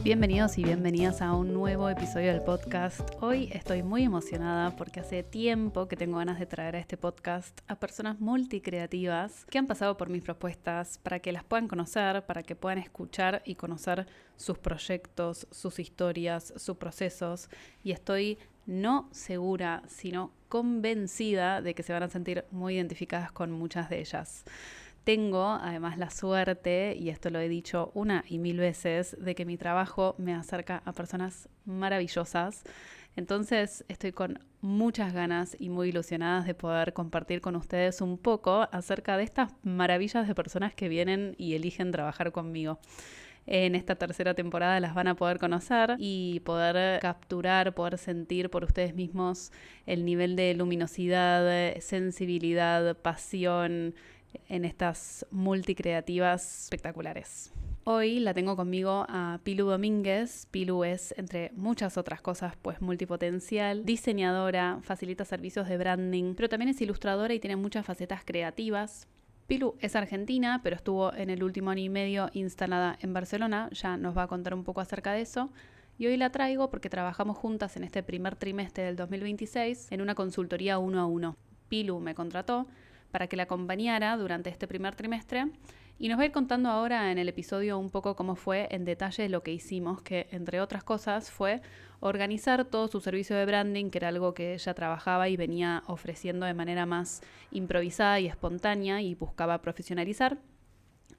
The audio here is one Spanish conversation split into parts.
Bienvenidos y bienvenidas a un nuevo episodio del podcast. Hoy estoy muy emocionada porque hace tiempo que tengo ganas de traer a este podcast a personas multicreativas que han pasado por mis propuestas para que las puedan conocer, para que puedan escuchar y conocer sus proyectos, sus historias, sus procesos. Y estoy no segura, sino convencida de que se van a sentir muy identificadas con muchas de ellas. Tengo además la suerte, y esto lo he dicho una y mil veces, de que mi trabajo me acerca a personas maravillosas. Entonces estoy con muchas ganas y muy ilusionadas de poder compartir con ustedes un poco acerca de estas maravillas de personas que vienen y eligen trabajar conmigo. En esta tercera temporada las van a poder conocer y poder capturar, poder sentir por ustedes mismos el nivel de luminosidad, sensibilidad, pasión en estas multicreativas espectaculares. Hoy la tengo conmigo a Pilu Domínguez. Pilu es, entre muchas otras cosas, pues multipotencial, diseñadora, facilita servicios de branding, pero también es ilustradora y tiene muchas facetas creativas. Pilu es argentina, pero estuvo en el último año y medio instalada en Barcelona. Ya nos va a contar un poco acerca de eso. Y hoy la traigo porque trabajamos juntas en este primer trimestre del 2026 en una consultoría 1 a 1. Pilu me contrató para que la acompañara durante este primer trimestre y nos va a ir contando ahora en el episodio un poco cómo fue en detalle lo que hicimos, que entre otras cosas fue organizar todo su servicio de branding, que era algo que ella trabajaba y venía ofreciendo de manera más improvisada y espontánea y buscaba profesionalizar.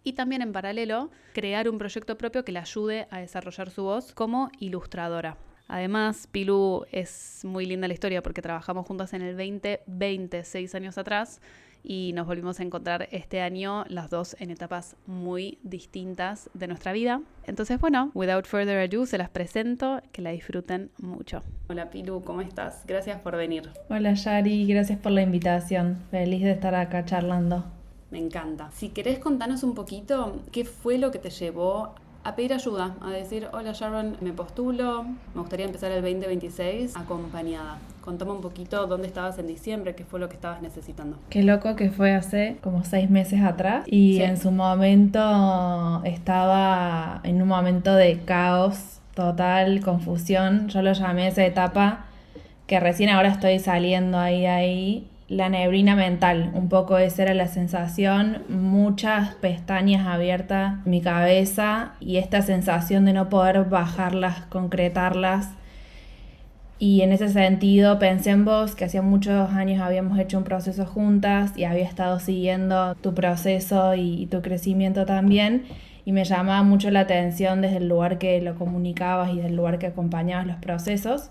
Y también en paralelo crear un proyecto propio que le ayude a desarrollar su voz como ilustradora. Además, Pilu es muy linda la historia porque trabajamos juntas en el 2020, 6 años atrás, y nos volvimos a encontrar este año las dos en etapas muy distintas de nuestra vida. Entonces, bueno, without further ado, se las presento, que la disfruten mucho. Hola Pilu, ¿cómo estás? Gracias por venir. Hola Yari, gracias por la invitación. Feliz de estar acá charlando. Me encanta. Si querés contanos un poquito qué fue lo que te llevó a pedir ayuda, a decir, hola Sharon, me postulo, me gustaría empezar el 2026 acompañada. Contame un poquito dónde estabas en diciembre, qué fue lo que estabas necesitando. Qué loco que fue hace como 6 meses atrás y Sí. En su momento estaba en un momento de caos total, confusión. Yo lo llamé esa etapa que recién ahora estoy saliendo ahí. La neblina mental, un poco esa era la sensación, muchas pestañas abiertas en mi cabeza y esta sensación de no poder bajarlas, concretarlas. Y en ese sentido pensé en vos, que hacía muchos años habíamos hecho un proceso juntas y había estado siguiendo tu proceso y tu crecimiento también. Y me llamaba mucho la atención desde el lugar que lo comunicabas y del lugar que acompañabas los procesos.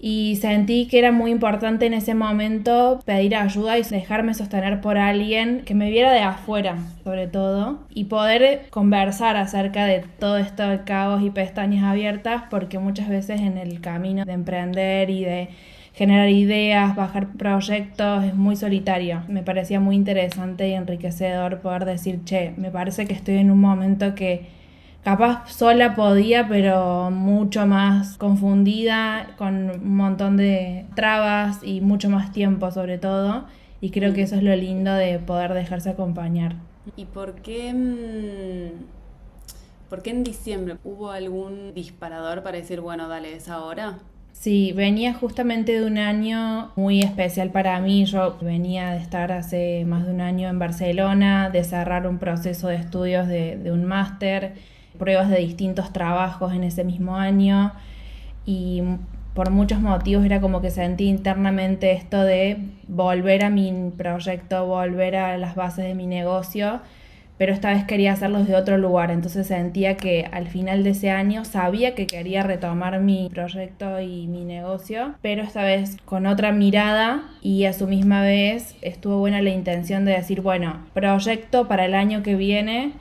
Y sentí que era muy importante en ese momento pedir ayuda y dejarme sostener por alguien que me viera de afuera, sobre todo, y poder conversar acerca de todo esto de caos y pestañas abiertas, porque muchas veces en el camino de emprender y de generar ideas, bajar proyectos, es muy solitario. Me parecía muy interesante y enriquecedor poder decir, che, me parece que estoy en un momento que capaz sola podía, pero mucho más confundida, con un montón de trabas y mucho más tiempo sobre todo. Y creo que eso es lo lindo de poder dejarse acompañar. ¿Y por qué en diciembre hubo algún disparador para decir, bueno, dale, es ahora? Sí, venía justamente de un año muy especial para mí. Yo venía de estar hace más de un año en Barcelona, de cerrar un proceso de estudios de un máster, pruebas de distintos trabajos en ese mismo año y por muchos motivos era como que sentí internamente esto de volver a mi proyecto, volver a las bases de mi negocio, pero esta vez quería hacerlo desde otro lugar. Entonces sentía que al final de ese año sabía que quería retomar mi proyecto y mi negocio, pero esta vez con otra mirada, y a su misma vez estuvo buena la intención de decir, bueno, proyecto para el año que viene,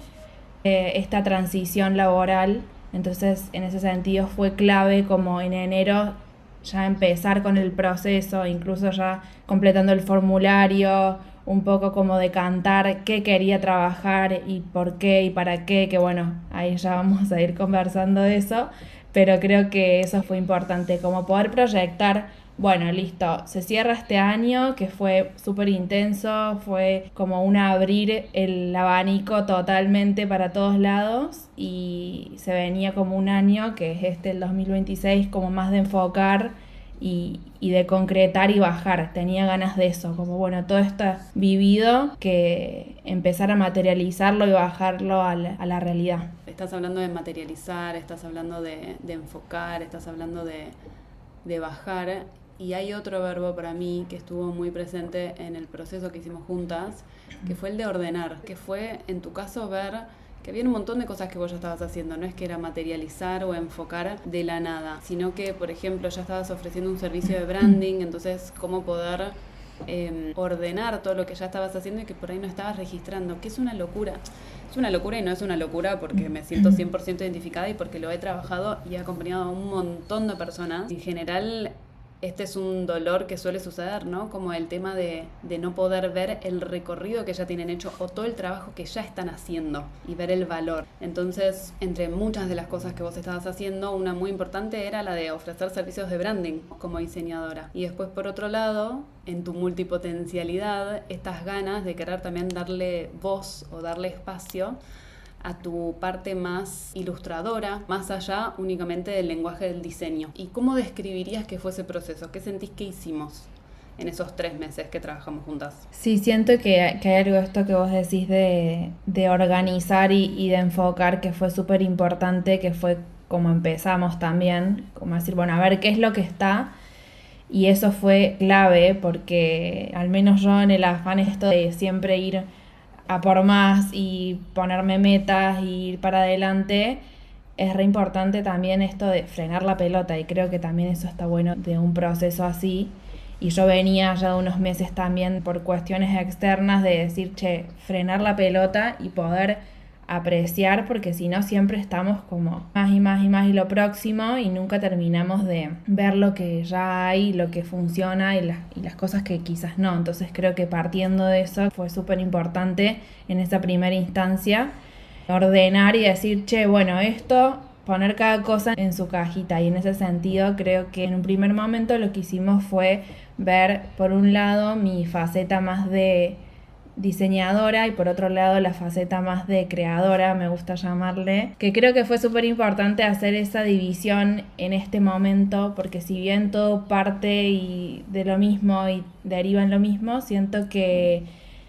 esta transición laboral. Entonces en ese sentido fue clave como en enero ya empezar con el proceso, incluso ya completando el formulario, un poco como decantar qué quería trabajar y por qué y para qué, que bueno, ahí ya vamos a ir conversando de eso, pero creo que eso fue importante, como poder proyectar bueno, listo, se cierra este año que fue súper intenso, fue como un abrir el abanico totalmente para todos lados y se venía como un año que es el 2026, como más de enfocar y de concretar y bajar. Tenía ganas de eso, como bueno, todo esto vivido, que empezar a materializarlo y bajarlo a la realidad. Estás hablando de materializar, estás hablando de enfocar, estás hablando de bajar. Y hay otro verbo para mí que estuvo muy presente en el proceso que hicimos juntas, que fue el de ordenar, que fue en tu caso ver que había un montón de cosas que vos ya estabas haciendo, no es que era materializar o enfocar de la nada, sino que, por ejemplo, ya estabas ofreciendo un servicio de branding, entonces cómo poder ordenar todo lo que ya estabas haciendo y que por ahí no estabas registrando, que es una locura. Es una locura y no es una locura porque me siento 100% identificada y porque lo he trabajado y he acompañado a un montón de personas. En general, este es un dolor que suele suceder, ¿no? Como el tema de no poder ver el recorrido que ya tienen hecho o todo el trabajo que ya están haciendo y ver el valor. Entonces, entre muchas de las cosas que vos estabas haciendo, una muy importante era la de ofrecer servicios de branding como diseñadora. Y después, por otro lado, en tu multipotencialidad, estas ganas de querer también darle voz o darle espacio a tu parte más ilustradora, más allá únicamente del lenguaje del diseño. ¿Y cómo describirías que fue ese proceso? ¿Qué sentís que hicimos en esos 3 meses que trabajamos juntas? Sí, siento que hay algo de esto que vos decís de organizar y de enfocar, que fue súper importante, que fue como empezamos también, como decir, bueno, a ver qué es lo que está. Y eso fue clave porque al menos yo, en el afán esto de siempre ir a por más y ponerme metas y ir para adelante, es re importante también esto de frenar la pelota, y creo que también eso está bueno de un proceso así. Y yo venía ya de unos meses también por cuestiones externas de decir, che, frenar la pelota y poder apreciar, porque si no siempre estamos como más y más y más y lo próximo, y nunca terminamos de ver lo que ya hay, lo que funciona y las cosas que quizás no. Entonces creo que partiendo de eso fue súper importante en esa primera instancia ordenar y decir, che, bueno, esto, poner cada cosa en su cajita. Y en ese sentido creo que en un primer momento lo que hicimos fue ver, por un lado, mi faceta más de diseñadora y por otro lado la faceta más de creadora, me gusta llamarle, que creo que fue súper importante hacer esa división en este momento, porque si bien todo parte de lo mismo y deriva en lo mismo, siento que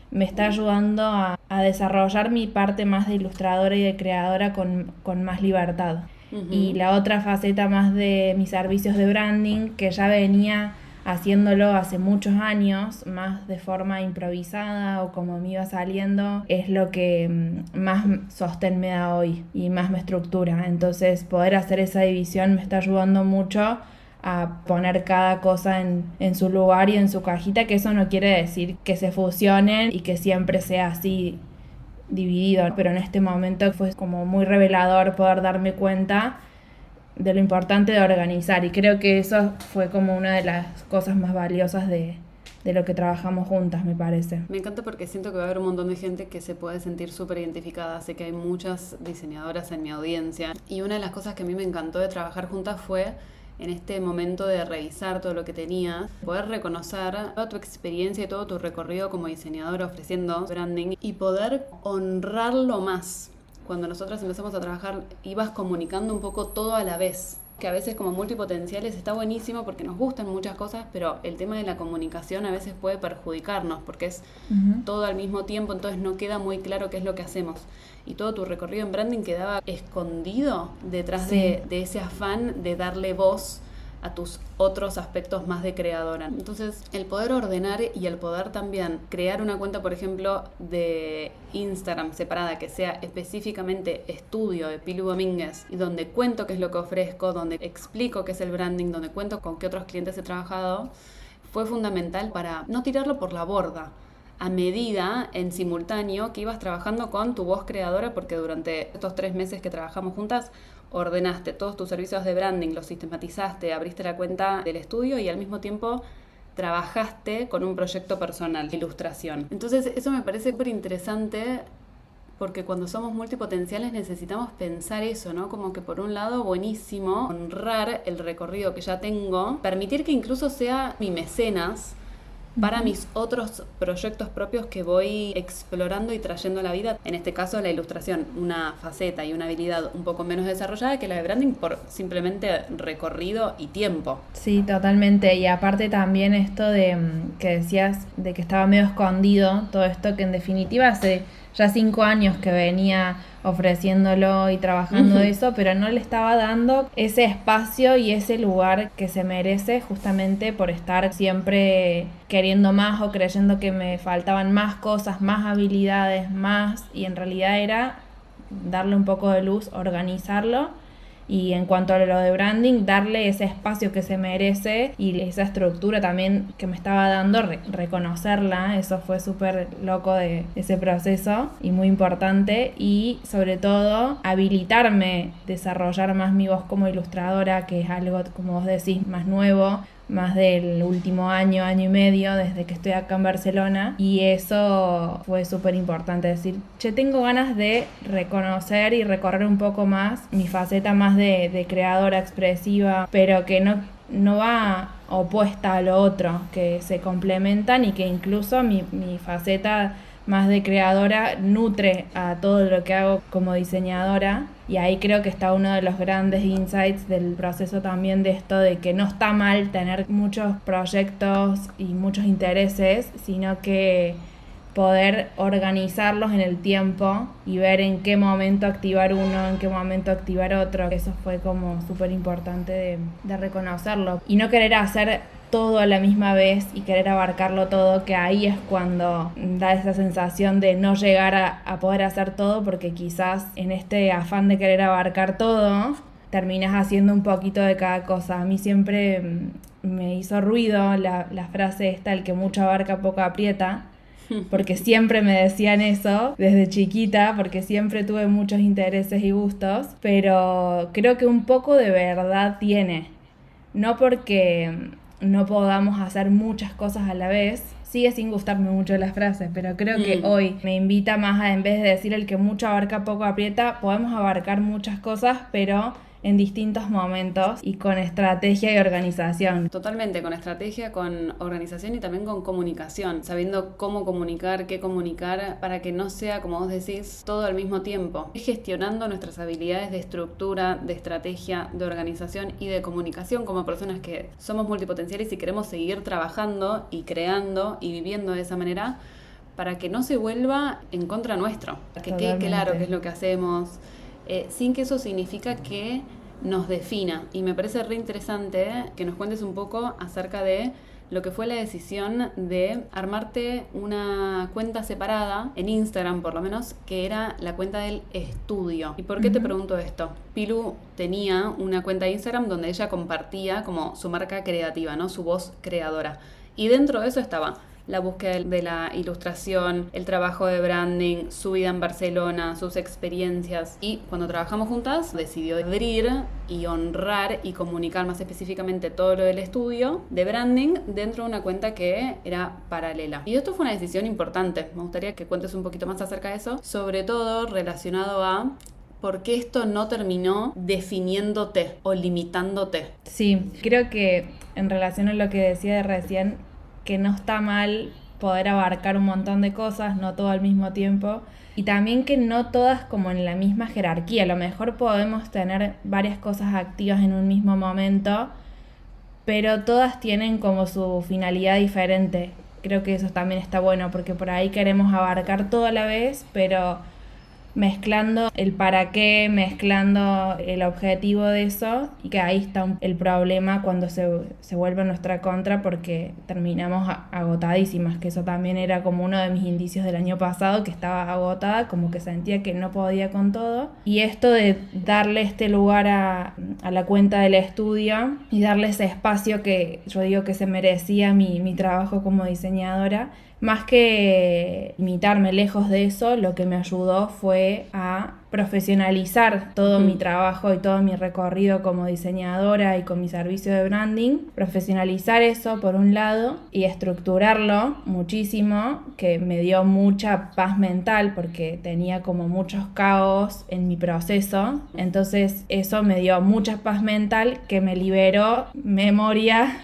me está ayudando a desarrollar mi parte más de ilustradora y de creadora con más libertad. Y la otra faceta más de mis servicios de branding, que ya venía haciéndolo hace muchos años, más de forma improvisada o como me iba saliendo, es lo que más sostén me da hoy y más me estructura. Entonces poder hacer esa división me está ayudando mucho a poner cada cosa en su lugar y en su cajita, que eso no quiere decir que se fusionen y que siempre sea así dividido, pero en este momento fue como muy revelador poder darme cuenta de lo importante de organizar, y creo que eso fue como una de las cosas más valiosas de lo que trabajamos juntas, me parece. Me encanta porque siento que va a haber un montón de gente que se puede sentir súper identificada. Sé que hay muchas diseñadoras en mi audiencia y una de las cosas que a mí me encantó de trabajar juntas fue en este momento de revisar todo lo que tenías, poder reconocer toda tu experiencia y todo tu recorrido como diseñadora ofreciendo branding y poder honrarlo más. Cuando nosotros empezamos a trabajar, ibas comunicando un poco todo a la vez, que a veces como multipotenciales está buenísimo porque nos gustan muchas cosas, pero el tema de la comunicación a veces puede perjudicarnos porque es todo al mismo tiempo, entonces no queda muy claro qué es lo que hacemos. Y todo tu recorrido en branding quedaba escondido detrás de ese afán de darle voz a tus otros aspectos más de creadora. Entonces, el poder ordenar y el poder también crear una cuenta, por ejemplo, de Instagram separada, que sea específicamente estudio de Pilu Domínguez, y donde cuento qué es lo que ofrezco, donde explico qué es el branding, donde cuento con qué otros clientes he trabajado, fue fundamental para no tirarlo por la borda, a medida, en simultáneo, que ibas trabajando con tu voz creadora, porque durante estos 3 meses que trabajamos juntas, ordenaste todos tus servicios de branding, los sistematizaste, abriste la cuenta del estudio y al mismo tiempo trabajaste con un proyecto personal de ilustración. Entonces eso me parece súper interesante porque cuando somos multipotenciales necesitamos pensar eso, ¿no? Como que por un lado, buenísimo, honrar el recorrido que ya tengo, permitir que incluso sea mi mecenas para mis otros proyectos propios que voy explorando y trayendo a la vida. En este caso, la ilustración, una faceta y una habilidad un poco menos desarrollada que la de branding por simplemente recorrido y tiempo. Sí, totalmente. Y aparte también esto de que decías de que estaba medio escondido, todo esto que en definitiva hace ya 5 años que venía ofreciéndolo y trabajando de eso, pero no le estaba dando ese espacio y ese lugar que se merece justamente por estar siempre queriendo más o creyendo que me faltaban más cosas, más habilidades, más, y en realidad era darle un poco de luz, organizarlo. Y en cuanto a lo de branding, darle ese espacio que se merece y esa estructura también que me estaba dando, reconocerla, eso fue súper loco de ese proceso y muy importante. Y sobre todo, habilitarme, desarrollar más mi voz como ilustradora, que es algo, como vos decís, más nuevo, más del último año, año y medio, desde que estoy acá en Barcelona, y eso fue súper importante, decir, tengo ganas de reconocer y recorrer un poco más mi faceta más de creadora expresiva, pero que no va opuesta a lo otro, que se complementan y que incluso mi faceta más de creadora nutre a todo lo que hago como diseñadora, y ahí creo que está uno de los grandes insights del proceso también, de esto de que no está mal tener muchos proyectos y muchos intereses, sino que poder organizarlos en el tiempo y ver en qué momento activar uno, en qué momento activar otro. Eso fue como súper importante de reconocerlo y no querer hacer todo a la misma vez y querer abarcarlo todo, que ahí es cuando da esa sensación de no llegar a poder hacer todo, porque quizás en este afán de querer abarcar todo terminas haciendo un poquito de cada cosa. A mí siempre me hizo ruido la frase esta, el que mucho abarca poco aprieta, porque siempre me decían eso desde chiquita, porque siempre tuve muchos intereses y gustos, pero creo que un poco de verdad tiene, no porque no podamos hacer muchas cosas a la vez. Sigue sin gustarme mucho la frase, pero creo que hoy me invita más a, en vez de decir el que mucho abarca poco aprieta, podemos abarcar muchas cosas, pero en distintos momentos y con estrategia y organización. Totalmente, con estrategia, con organización y también con comunicación, sabiendo cómo comunicar, qué comunicar, para que no sea, como vos decís, todo al mismo tiempo. Gestionando nuestras habilidades de estructura, de estrategia, de organización y de comunicación como personas que somos multipotenciales y queremos seguir trabajando y creando y viviendo de esa manera, para que no se vuelva en contra nuestro, para que quede claro qué es lo que hacemos, sin que eso significa que nos defina. Y me parece re interesante que nos cuentes un poco acerca de lo que fue la decisión de armarte una cuenta separada, en Instagram por lo menos, que era la cuenta del estudio. ¿Y por qué te pregunto esto? Pilu tenía una cuenta de Instagram donde ella compartía como su marca creativa, ¿no? Su voz creadora. Y dentro de eso estaba la búsqueda de la ilustración, el trabajo de branding, su vida en Barcelona, sus experiencias. Y cuando trabajamos juntas, decidió abrir y honrar y comunicar más específicamente todo lo del estudio de branding dentro de una cuenta que era paralela. Y esto fue una decisión importante. Me gustaría que cuentes un poquito más acerca de eso, sobre todo relacionado a ¿por qué esto no terminó definiéndote o limitándote? Sí, creo que en relación a lo que decía de recién, que no está mal poder abarcar un montón de cosas, no todo al mismo tiempo, y también que no todas como en la misma jerarquía. A lo mejor podemos tener varias cosas activas en un mismo momento, pero todas tienen como su finalidad diferente. Creo que eso también está bueno, porque por ahí queremos abarcar todo a la vez, pero mezclando el para qué, mezclando el objetivo de eso, y que ahí está el problema cuando se vuelve nuestra contra, porque terminamos agotadísimas, que eso también era como uno de mis indicios del año pasado, que estaba agotada, como que sentía que no podía con todo. Y esto de darle este lugar a la cuenta del estudio y darle ese espacio que yo digo que se merecía mi trabajo como diseñadora, más que limitarme lejos de eso, lo que me ayudó fue a profesionalizar todo mi trabajo y todo mi recorrido como diseñadora y con mi servicio de branding, profesionalizar eso por un lado y estructurarlo muchísimo, que me dio mucha paz mental porque tenía como muchos caos en mi proceso, entonces eso me dio mucha paz mental que me liberó memoria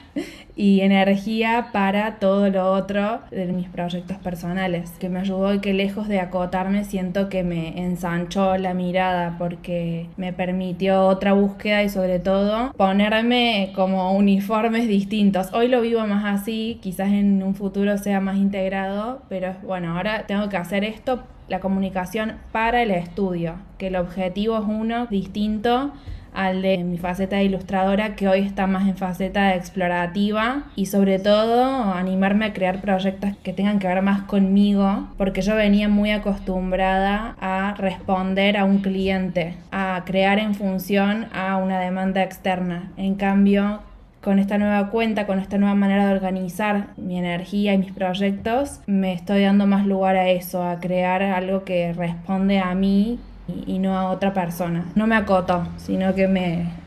y energía para todo lo otro de mis proyectos personales, que me ayudó y que lejos de acotarme siento que me ensanchó la mirada porque me permitió otra búsqueda y sobre todo ponerme como uniformes distintos. Hoy lo vivo más así, quizás en un futuro sea más integrado, pero bueno, ahora tengo que hacer esto, la comunicación para el estudio, que el objetivo es uno distinto al de mi faceta de ilustradora, que hoy está más en faceta de explorativa, y sobre todo animarme a crear proyectos que tengan que ver más conmigo, porque yo venía muy acostumbrada a responder a un cliente, a crear en función a una demanda externa. En cambio, con esta nueva cuenta, con esta nueva manera de organizar mi energía y mis proyectos, me estoy dando más lugar a eso, a crear algo que responde a mí y no a otra persona. No me acotó, sino que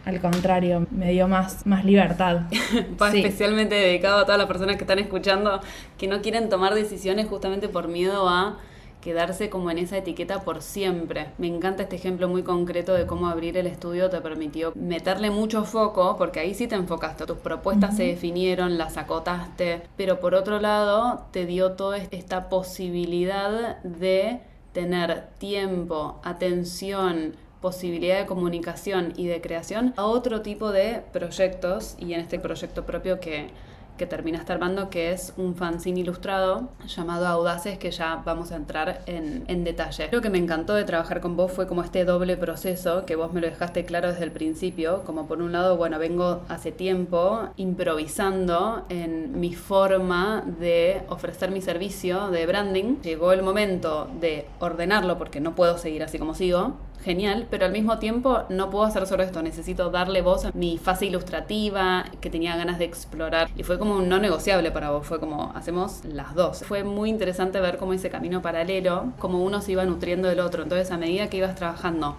al contrario, me dio más libertad. Va Sí. especialmente dedicado a todas las personas que están escuchando, que no quieren tomar decisiones justamente por miedo a quedarse como en esa etiqueta por siempre. Me encanta este ejemplo muy concreto de cómo abrir el estudio te permitió meterle mucho foco, porque ahí sí te enfocaste, tus propuestas se definieron, las acotaste, pero por otro lado te dio toda esta posibilidad de tener tiempo, atención, posibilidad de comunicación y de creación a otro tipo de proyectos, y en este proyecto propio que terminaste armando, que es un fanzine ilustrado llamado Audaces, que ya vamos a entrar en detalle. Lo que me encantó de trabajar con vos fue como este doble proceso, que vos me lo dejaste claro desde el principio, como por un lado, bueno, vengo hace tiempo improvisando en mi forma de ofrecer mi servicio de branding. Llegó el momento de ordenarlo porque no puedo seguir así como sigo. Genial, pero al mismo tiempo no puedo hacer solo esto, necesito darle voz a mi fase ilustrativa que tenía ganas de explorar, y fue como un no negociable para vos, fue como hacemos las dos. Fue muy interesante ver cómo ese camino paralelo, como uno se iba nutriendo del otro, entonces a medida que ibas trabajando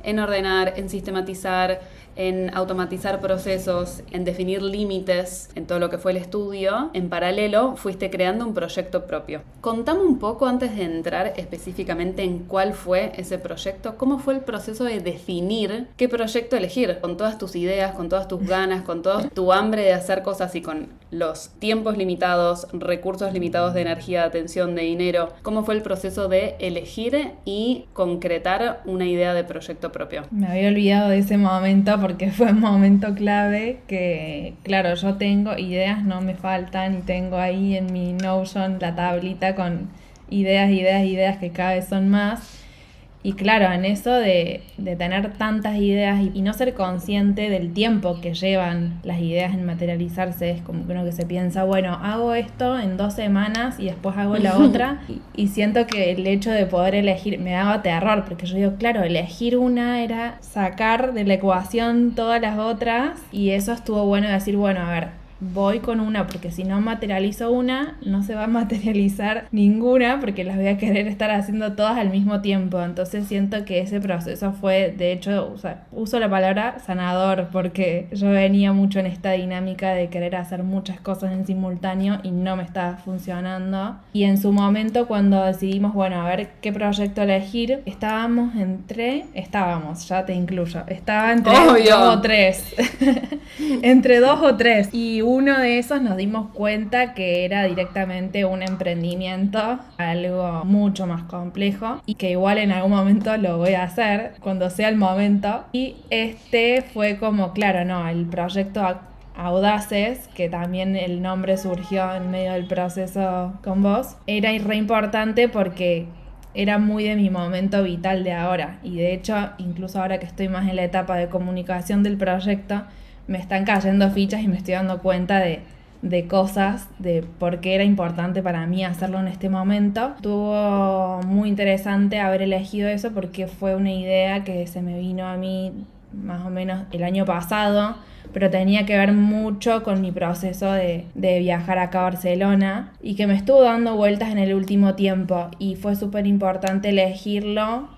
en ordenar, en sistematizar, en automatizar procesos, en definir límites, en todo lo que fue el estudio, en paralelo fuiste creando un proyecto propio. Contame un poco, antes de entrar específicamente en cuál fue ese proyecto, cómo fue el proceso de definir qué proyecto elegir, con todas tus ideas, con todas tus ganas, con toda tu hambre de hacer cosas y con los tiempos limitados, recursos limitados de energía, de atención, de dinero. ¿Cómo fue el proceso de elegir y concretar una idea de proyecto propio? Me había olvidado de ese momento porque fue un momento clave que, claro, yo tengo ideas, no me faltan, y tengo ahí en mi Notion la tablita con ideas que cada vez son más. Y claro, en eso de tener tantas ideas y no ser consciente del tiempo que llevan las ideas en materializarse, es como que uno que se piensa, bueno, hago esto en 2 semanas y después hago la otra, y siento que el hecho de poder elegir me daba terror, porque yo digo, claro, elegir una era sacar de la ecuación todas las otras, y eso estuvo bueno de decir, bueno, a ver, voy con una, porque si no materializo una, no se va a materializar ninguna, porque las voy a querer estar haciendo todas al mismo tiempo. Entonces siento que ese proceso fue, de hecho, uso la palabra sanador, porque yo venía mucho en esta dinámica de querer hacer muchas cosas en simultáneo y no me estaba funcionando. Y en su momento, cuando decidimos, bueno, a ver qué proyecto elegir, estábamos, ya te incluyo, estaba entre 2 o 3. Entre 2 o 3. Y uno de esos nos dimos cuenta que era directamente un emprendimiento, algo mucho más complejo, y que igual en algún momento lo voy a hacer, cuando sea el momento. Y este fue como, claro, no, el proyecto Audaces, que también el nombre surgió en medio del proceso con vos, era re importante porque era muy de mi momento vital de ahora. Y de hecho, incluso ahora que estoy más en la etapa de comunicación del proyecto, me están cayendo fichas y me estoy dando cuenta de cosas, de por qué era importante para mí hacerlo en este momento. Estuvo muy interesante haber elegido eso porque fue una idea que se me vino a mí más o menos el año pasado, pero tenía que ver mucho con mi proceso de viajar acá a Barcelona y que me estuvo dando vueltas en el último tiempo y fue súper importante elegirlo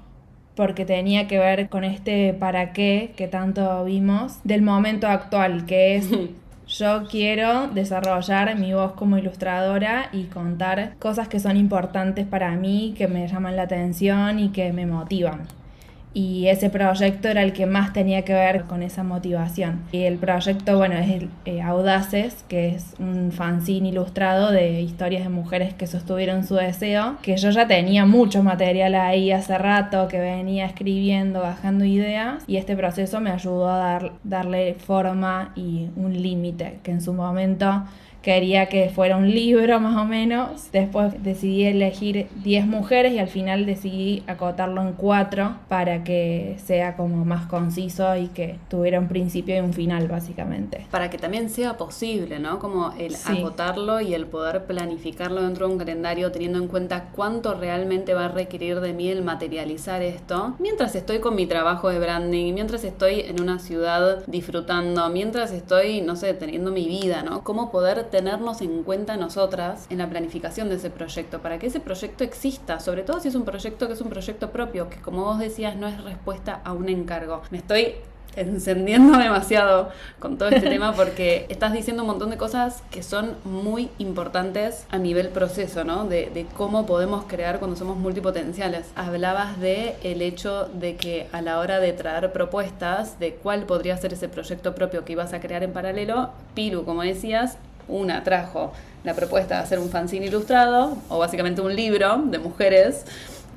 porque tenía que ver con este para qué que tanto vimos del momento actual, que es yo quiero desarrollar mi voz como ilustradora y contar cosas que son importantes para mí, que me llaman la atención y que me motivan. Y ese proyecto era el que más tenía que ver con esa motivación. Y el proyecto, bueno, es Audaces, que es un fanzine ilustrado de historias de mujeres que sostuvieron su deseo, que yo ya tenía mucho material ahí hace rato, que venía escribiendo, bajando ideas, y este proceso me ayudó a darle forma y un límite, que en su momento quería que fuera un libro más o menos. Después decidí elegir 10 mujeres y al final decidí acotarlo en 4 para que sea como más conciso y que tuviera un principio y un final básicamente. Para que también sea posible, ¿no? Como el acotarlo y el poder planificarlo dentro de un calendario teniendo en cuenta cuánto realmente va a requerir de mí el materializar esto. Mientras estoy con mi trabajo de branding, mientras estoy en una ciudad disfrutando, mientras estoy, no sé, teniendo mi vida, ¿no? Cómo poder tenernos en cuenta nosotras en la planificación de ese proyecto, para que ese proyecto exista, sobre todo si es un proyecto que es un proyecto propio, que como vos decías no es respuesta a un encargo. Me estoy encendiendo demasiado con todo este tema porque estás diciendo un montón de cosas que son muy importantes a nivel proceso, ¿no? De cómo podemos crear cuando somos multipotenciales. Hablabas de el hecho de que a la hora de traer propuestas de cuál podría ser ese proyecto propio que ibas a crear en paralelo, Pilu, como decías, una trajo la propuesta de hacer un fanzine ilustrado, o básicamente un libro de mujeres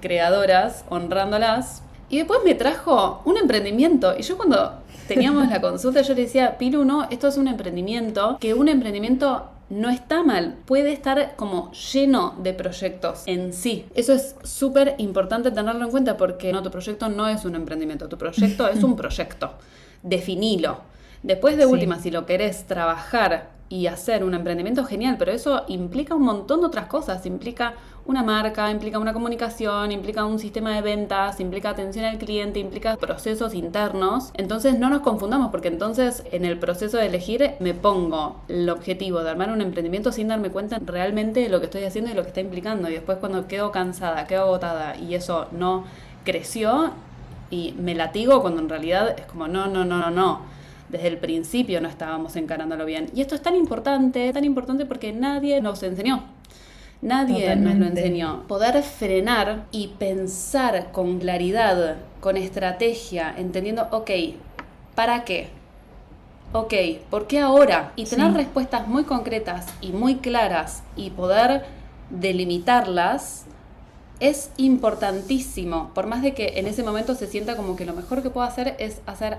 creadoras, honrándolas. Y después me trajo un emprendimiento. Y yo cuando teníamos la consulta, yo le decía, Pilu, no, esto es un emprendimiento, que un emprendimiento no está mal, puede estar como lleno de proyectos en sí. Eso es súper importante tenerlo en cuenta porque no, tu proyecto no es un emprendimiento, tu proyecto es un proyecto. Definilo. Después de última, si lo querés trabajar y hacer un emprendimiento, genial, pero eso implica un montón de otras cosas. Implica una marca, implica una comunicación, implica un sistema de ventas, implica atención al cliente, implica procesos internos. Entonces no nos confundamos, porque entonces en el proceso de elegir me pongo el objetivo de armar un emprendimiento sin darme cuenta realmente de lo que estoy haciendo y lo que está implicando. Y después cuando quedo cansada, quedo agotada y eso no creció y me latigo cuando en realidad es como no. Desde el principio no estábamos encarándolo bien. Y esto es tan importante porque nadie nos enseñó. Nadie nos lo enseñó. Poder frenar y pensar con claridad, con estrategia, entendiendo, ok, ¿para qué? Ok, ¿por qué ahora? Y tener respuestas muy concretas y muy claras y poder delimitarlas es importantísimo, por más de que en ese momento se sienta como que lo mejor que puedo hacer es hacer,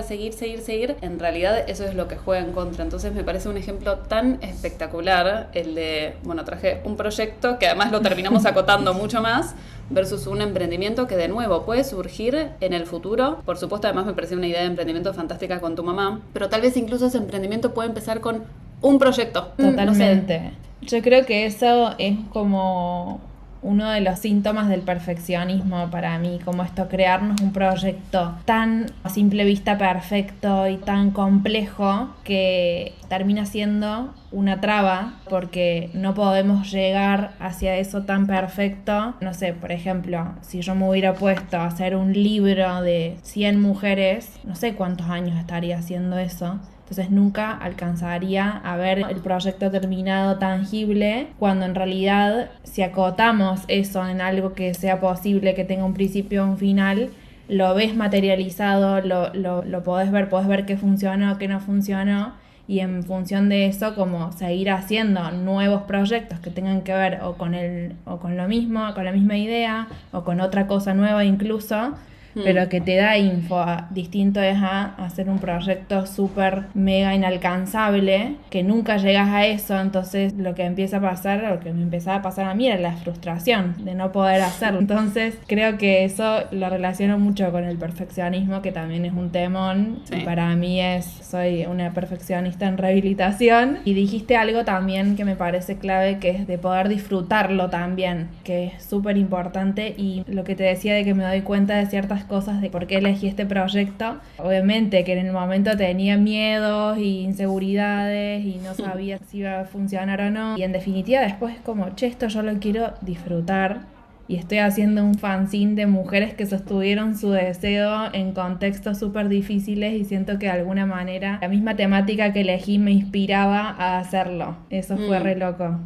seguir, en realidad eso es lo que juega en contra. Entonces me parece un ejemplo tan espectacular el de, bueno, traje un proyecto que además lo terminamos acotando mucho más versus un emprendimiento que de nuevo puede surgir en el futuro. Por supuesto, además me pareció una idea de emprendimiento fantástica con tu mamá, pero tal vez incluso ese emprendimiento puede empezar con un proyecto. Totalmente. No sé. Yo creo que eso es como uno de los síntomas del perfeccionismo para mí, como esto, crearnos un proyecto tan a simple vista perfecto y tan complejo que termina siendo una traba porque no podemos llegar hacia eso tan perfecto. No sé, por ejemplo, si yo me hubiera puesto a hacer un libro de 100 mujeres, no sé cuántos años estaría haciendo eso. Entonces nunca alcanzaría a ver el proyecto terminado tangible, cuando en realidad si acotamos eso en algo que sea posible, que tenga un principio y un final, lo ves materializado, lo podés ver qué funcionó, qué no funcionó, y en función de eso como seguir haciendo nuevos proyectos que tengan que ver o con lo mismo, con la misma idea o con otra cosa nueva incluso, pero que te da info. Distinto es a hacer un proyecto súper mega inalcanzable, que nunca llegas a eso. Entonces lo que empieza a pasar, lo que me empezaba a pasar a mí, era la frustración de no poder hacerlo. Entonces creo que eso lo relaciono mucho con el perfeccionismo, que también es un temón. Sí. Y para mí soy una perfeccionista en rehabilitación. Y dijiste algo también que me parece clave, que es de poder disfrutarlo también, que es súper importante. Y lo que te decía de que me doy cuenta de ciertas tantas cosas de por qué elegí este proyecto. Obviamente que en el momento tenía miedos y inseguridades y no sabía si iba a funcionar o no. Y en definitiva después es como, che, esto yo lo quiero disfrutar. Y estoy haciendo un fanzine de mujeres que sostuvieron su deseo en contextos súper difíciles y siento que de alguna manera la misma temática que elegí me inspiraba a hacerlo. Eso fue re loco.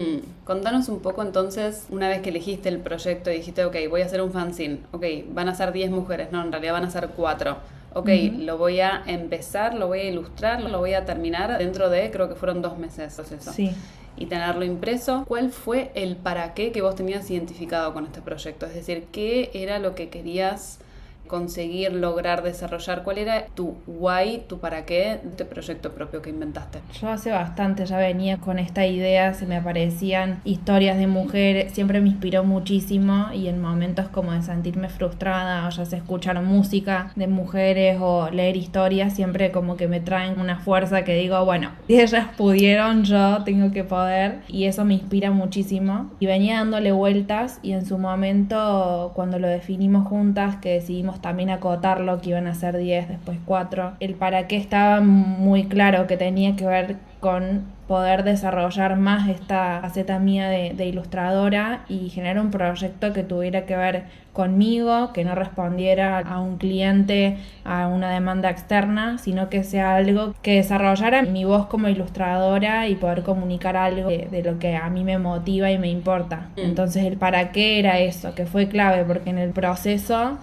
Contanos un poco entonces, una vez que elegiste el proyecto y dijiste, ok, voy a hacer un fanzine, ok, van a ser 10 mujeres, no, en realidad van a ser 4. Ok, lo voy a empezar, lo voy a ilustrar, lo voy a terminar dentro de, creo que fueron 2 meses. Eso. Sí. Y tenerlo impreso. ¿Cuál fue el para qué que vos tenías identificado con este proyecto? Es decir, ¿qué era lo que querías conseguir, lograr, desarrollar? ¿Cuál era tu why, tu para qué de este proyecto propio que inventaste? Yo hace bastante ya venía con esta idea, se me aparecían historias de mujeres, siempre me inspiró muchísimo y en momentos como de sentirme frustrada o ya se escuchar música de mujeres o leer historias, siempre como que me traen una fuerza que digo, bueno, si ellas pudieron, yo tengo que poder, y eso me inspira muchísimo. Y venía dándole vueltas y en su momento cuando lo definimos juntas, que decidimos también acotarlo, que iban a ser 10, después 4. El para qué estaba muy claro que tenía que ver con poder desarrollar más esta faceta mía de ilustradora y generar un proyecto que tuviera que ver conmigo, que no respondiera a un cliente, a una demanda externa, sino que sea algo que desarrollara mi voz como ilustradora y poder comunicar algo de lo que a mí me motiva y me importa. Entonces el para qué era eso, que fue clave, porque en el proceso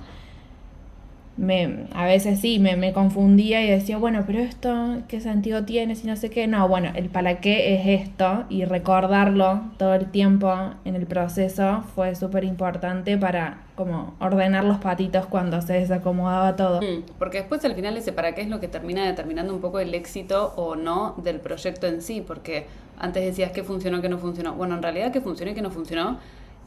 a veces sí, me confundía y decía, bueno, pero esto, ¿qué sentido tiene? Si no sé qué. No, bueno, el para qué es esto y recordarlo todo el tiempo en el proceso fue súper importante para como ordenar los patitos cuando se desacomodaba todo. Porque después al final ese para qué es lo que termina determinando un poco el éxito o no del proyecto en sí, porque antes decías qué funcionó, qué no funcionó. Bueno, en realidad qué funcionó y qué no funcionó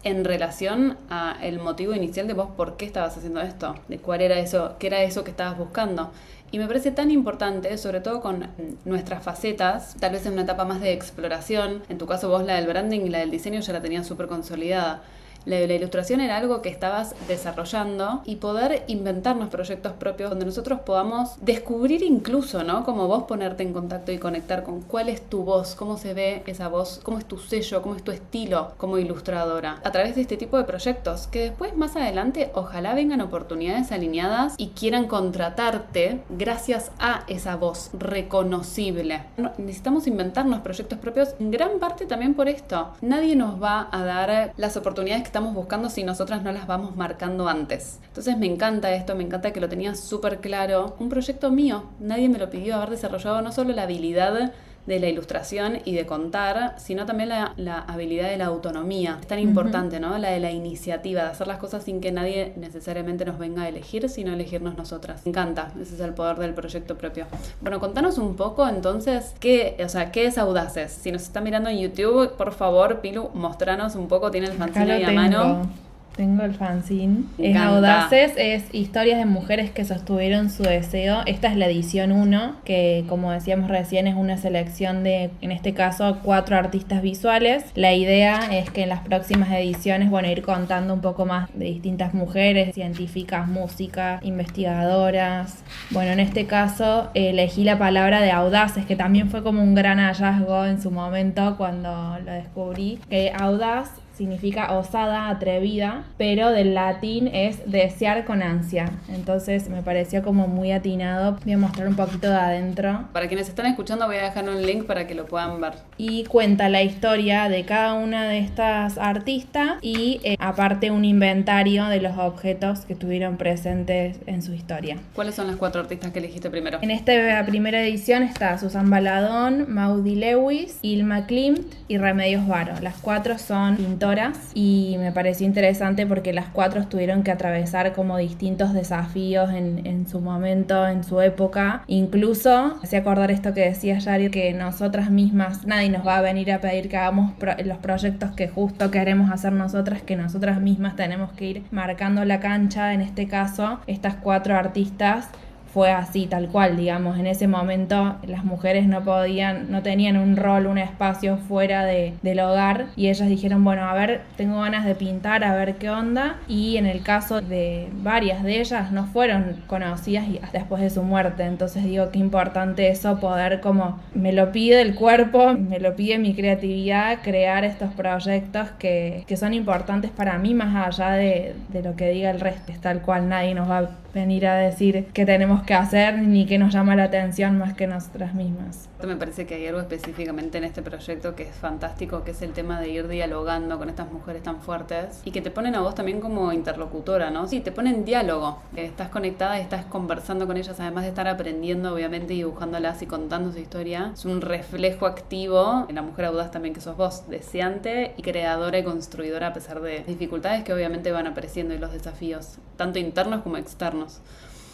en relación a el motivo inicial de vos por qué estabas haciendo esto, de cuál era eso, qué era eso que estabas buscando. Y me parece tan importante, sobre todo con nuestras facetas, tal vez en una etapa más de exploración. En tu caso vos la del branding y la del diseño ya la tenías súper consolidada. La de la ilustración era algo que estabas desarrollando y poder inventarnos proyectos propios donde nosotros podamos descubrir incluso, ¿no? Como vos ponerte en contacto y conectar con cuál es tu voz, cómo se ve esa voz, cómo es tu sello, cómo es tu estilo como ilustradora. A través de este tipo de proyectos que después más adelante ojalá vengan oportunidades alineadas y quieran contratarte gracias a esa voz reconocible. Necesitamos inventarnos proyectos propios en gran parte también por esto. Nadie nos va a dar las oportunidades que estamos buscando si nosotras no las vamos marcando antes. Entonces me encanta esto, me encanta que lo tenías súper claro. Un proyecto mío, nadie me lo pidió, haber desarrollado no solo la habilidad de la ilustración y de contar, sino también la habilidad de la autonomía. Es tan importante, ¿no? La de la iniciativa, de hacer las cosas sin que nadie necesariamente nos venga a elegir, sino elegirnos nosotras. Me encanta, ese es el poder del proyecto propio. Bueno, contanos un poco entonces, ¿qué es Audaces? Si nos está mirando en YouTube, por favor, Pilu, mostranos un poco, tiene el fanzine ahí a mano. Tengo el fanzine. Es Audaces, es historias de mujeres que sostuvieron su deseo. Esta es la edición 1, que como decíamos recién es una selección de, en este caso, 4 artistas visuales. La idea es que en las próximas ediciones, bueno, ir contando un poco más de distintas mujeres, científicas, músicas, investigadoras. Bueno, en este caso elegí la palabra de audaces, que también fue como un gran hallazgo en su momento cuando lo descubrí. Que audaz significa osada, atrevida, pero del latín es desear con ansia. Entonces me pareció como muy atinado. Voy a mostrar un poquito de adentro. Para quienes están escuchando voy a dejar un link para que lo puedan ver. Y cuenta la historia de cada una de estas artistas y aparte un inventario de los objetos que estuvieron presentes en su historia. ¿Cuáles son las 4 artistas que elegiste primero? En esta primera edición está Susan Baladón, Maudie Lewis, Ilma Klimt y Remedios Varo. Las 4 son pintoras y me pareció interesante porque las 4 tuvieron que atravesar como distintos desafíos en su momento, en su época. Incluso hacía acordar esto que decía Yari, que nosotras mismas, nadie nos va a venir a pedir que hagamos los proyectos que justo queremos hacer nosotras, que nosotras mismas tenemos que ir marcando la cancha. En este caso, estas 4 artistas fue así, tal cual, digamos. En ese momento las mujeres no tenían un rol, un espacio fuera del hogar, y ellas dijeron, bueno, a ver, tengo ganas de pintar, a ver qué onda. Y en el caso de varias de ellas no fueron conocidas después de su muerte. Entonces digo, qué importante eso, poder, como me lo pide el cuerpo, me lo pide mi creatividad, crear estos proyectos que son importantes para mí, más allá de lo que diga el resto. Es tal cual, nadie nos va a venir a decir qué tenemos que hacer ni qué nos llama la atención más que nosotras mismas. Me parece que hay algo específicamente en este proyecto que es fantástico, que es el tema de ir dialogando con estas mujeres tan fuertes y que te ponen a vos también como interlocutora, ¿no? Sí, te ponen en diálogo, estás conectada y estás conversando con ellas, además de estar aprendiendo, obviamente, y dibujándolas y contando su historia. Es un reflejo activo en la mujer audaz también que sos vos, deseante y creadora y construidora a pesar de dificultades que obviamente van apareciendo y los desafíos, tanto internos como externos.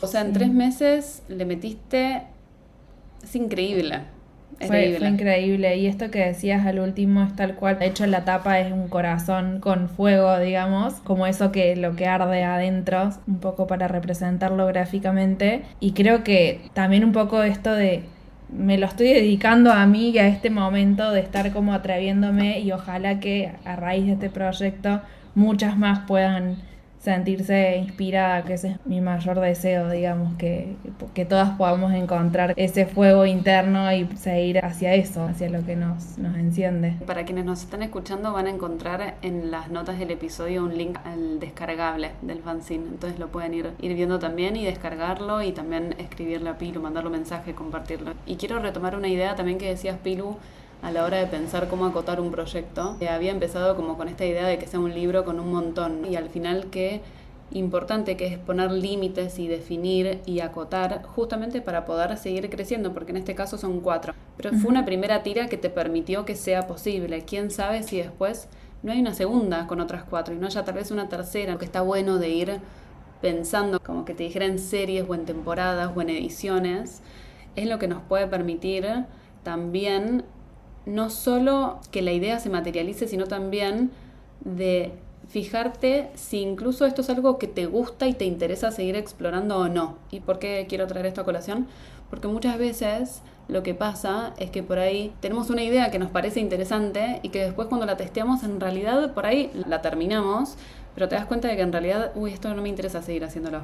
O sea, en 3 meses le metiste... Es increíble. Fue increíble. Y esto que decías al último es tal cual. De hecho, la tapa es un corazón con fuego, digamos, como eso que lo que arde adentro, un poco para representarlo gráficamente. Y creo que también un poco esto de me lo estoy dedicando a mí y a este momento de estar como atreviéndome, y ojalá que a raíz de este proyecto muchas más puedan sentirse inspirada, que ese es mi mayor deseo, digamos, que todas podamos encontrar ese fuego interno y seguir hacia eso, hacia lo que nos enciende. Para quienes nos están escuchando, van a encontrar en las notas del episodio un link al descargable del fanzine, entonces lo pueden ir viendo también y descargarlo, y también escribirle a Pilu, mandarle un mensaje, compartirlo. Y quiero retomar una idea también que decías, Pilu, a la hora de pensar cómo acotar un proyecto. Había empezado como con esta idea de que sea un libro con un montón, y al final qué importante que es poner límites y definir y acotar justamente para poder seguir creciendo, porque en este caso son 4. Pero fue una primera tira que te permitió que sea posible. ¿Quién sabe si después no hay una segunda con otras 4 y no haya tal vez una tercera? Que está bueno de ir pensando, como que te dijera, en series o en temporadas o en ediciones, es lo que nos puede permitir también no solo que la idea se materialice, sino también de fijarte si incluso esto es algo que te gusta y te interesa seguir explorando o no. ¿Y por qué quiero traer esto a colación? Porque muchas veces lo que pasa es que por ahí tenemos una idea que nos parece interesante y que después cuando la testeamos, en realidad por ahí la terminamos, pero te das cuenta de que en realidad, esto no me interesa seguir haciéndolo.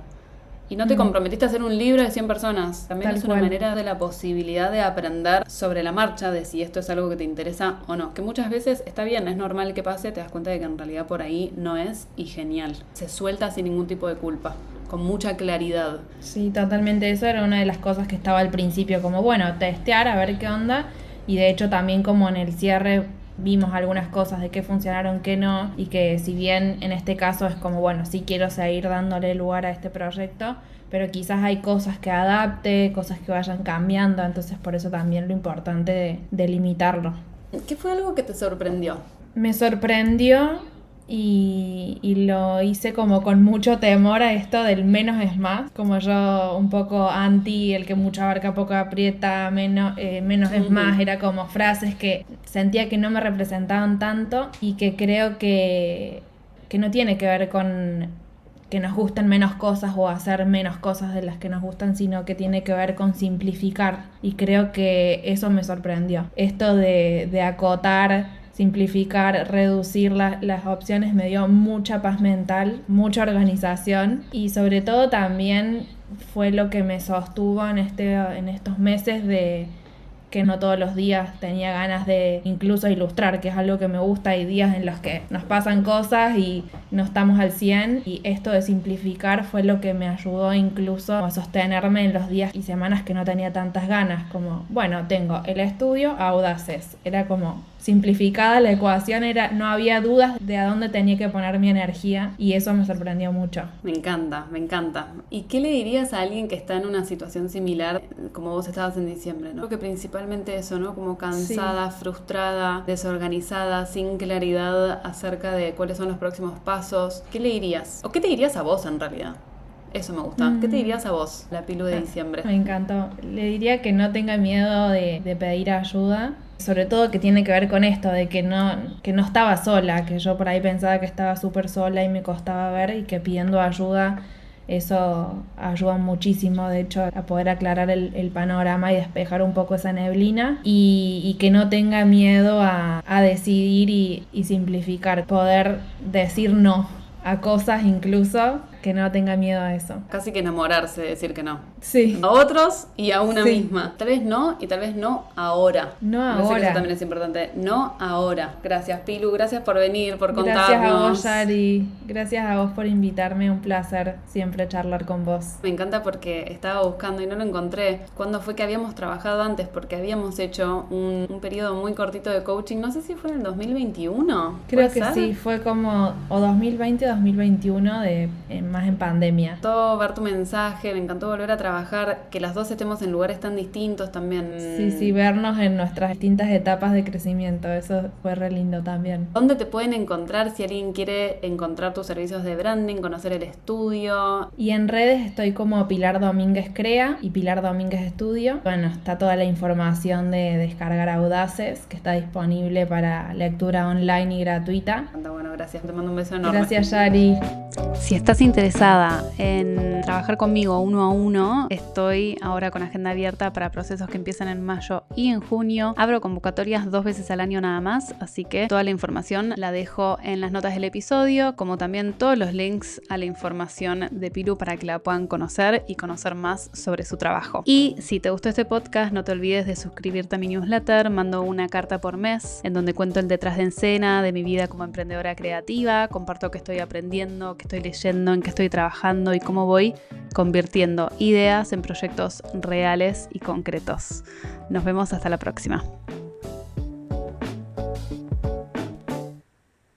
Y no te comprometiste a hacer un libro de 100 personas. También es una manera de la posibilidad de aprender sobre la marcha, de si esto es algo que te interesa o no. Que muchas veces está bien, es normal que pase, te das cuenta de que en realidad por ahí no es, y genial. Se suelta sin ningún tipo de culpa, con mucha claridad. Sí, totalmente. Eso era una de las cosas que estaba al principio, como bueno, testear, a ver qué onda. Y de hecho también como en el cierre vimos algunas cosas de qué funcionaron, qué no, y que si bien en este caso es como, bueno, sí quiero seguir dándole lugar a este proyecto, pero quizás hay cosas que adapte, cosas que vayan cambiando, entonces por eso también lo importante de limitarlo. ¿Qué fue algo que te sorprendió? Me sorprendió y lo hice como con mucho temor a esto del menos es más, como yo un poco anti el que mucho abarca poco aprieta, menos es más, era como frases que sentía que no me representaban tanto y que creo que no tiene que ver con que nos gusten menos cosas o hacer menos cosas de las que nos gustan, sino que tiene que ver con simplificar, y creo que eso me sorprendió. Esto de acotar, simplificar, reducir las opciones me dio mucha paz mental, mucha organización, y sobre todo también fue lo que me sostuvo en estos meses de que no todos los días tenía ganas de incluso ilustrar, que es algo que me gusta. Hay días en los que nos pasan cosas y no estamos al 100, y esto de simplificar fue lo que me ayudó incluso a sostenerme en los días y semanas que no tenía tantas ganas, como, bueno, tengo el estudio, Audaces, era como simplificada la ecuación, no había dudas de a dónde tenía que poner mi energía, y eso me sorprendió mucho. Me encanta, me encanta. ¿Y qué le dirías a alguien que está en una situación similar como vos estabas en diciembre, ¿no? Creo que principalmente eso, ¿no? Como cansada, frustrada, desorganizada, sin claridad acerca de cuáles son los próximos pasos. ¿Qué le dirías? ¿O qué te dirías a vos en realidad? Eso me gusta. ¿Qué te dirías a vos, la Pilu de diciembre? Me encantó. Le diría que no tenga miedo de pedir ayuda. Sobre todo que tiene que ver con esto, de que no estaba sola, que yo por ahí pensaba que estaba súper sola y me costaba ver, y que pidiendo ayuda Eso ayuda muchísimo, de hecho, a poder aclarar el panorama y despejar un poco esa neblina y que no tenga miedo a decidir y simplificar, poder decir no a cosas incluso, que no tenga miedo a eso. Casi que enamorarse de decir que no. Sí. A otros y a una Sí. misma. Tal vez no y tal vez no ahora. No Me parece que ahora. eso también es importante. No ahora. Gracias, Pilu. Gracias por venir, por contarnos. Gracias a vos, Yari. Gracias a vos por invitarme. Un placer siempre charlar con vos. Me encanta porque estaba buscando y no lo encontré. ¿Cuándo fue que habíamos trabajado antes? Porque habíamos hecho un periodo muy cortito de coaching. No sé si fue en el 2021. Creo ¿Puede que ser? sí, fue como o 2020 o 2021, más en pandemia. Me encantó ver tu mensaje, me encantó volver a trabajar, que las dos estemos en lugares tan distintos también. Sí, vernos en nuestras distintas etapas de crecimiento. Eso fue re lindo también. ¿Dónde te pueden encontrar si alguien quiere encontrar tus servicios de branding, conocer el estudio? Y en redes estoy como Pilar Domínguez Crea y Pilar Domínguez Estudio. Bueno, está toda la información de descargar Audaces, que está disponible para lectura online y gratuita. Bueno, gracias. Te mando un beso enorme. Gracias, Yari. Si estás interesada en trabajar conmigo 1 a 1, estoy ahora con agenda abierta para procesos que empiezan en mayo y en junio. Abro convocatorias 2 veces al año nada más, así que toda la información la dejo en las notas del episodio, como también todos los links a la información de Pilu para que la puedan conocer y conocer más sobre su trabajo. Y si te gustó este podcast, no te olvides de suscribirte a mi newsletter. Mando una carta por mes en donde cuento el detrás de escena de mi vida como emprendedora creativa, comparto qué estoy aprendiendo, qué estoy leyendo, en qué estoy trabajando y cómo voy convirtiendo ideas en proyectos reales y concretos. Nos vemos hasta la próxima.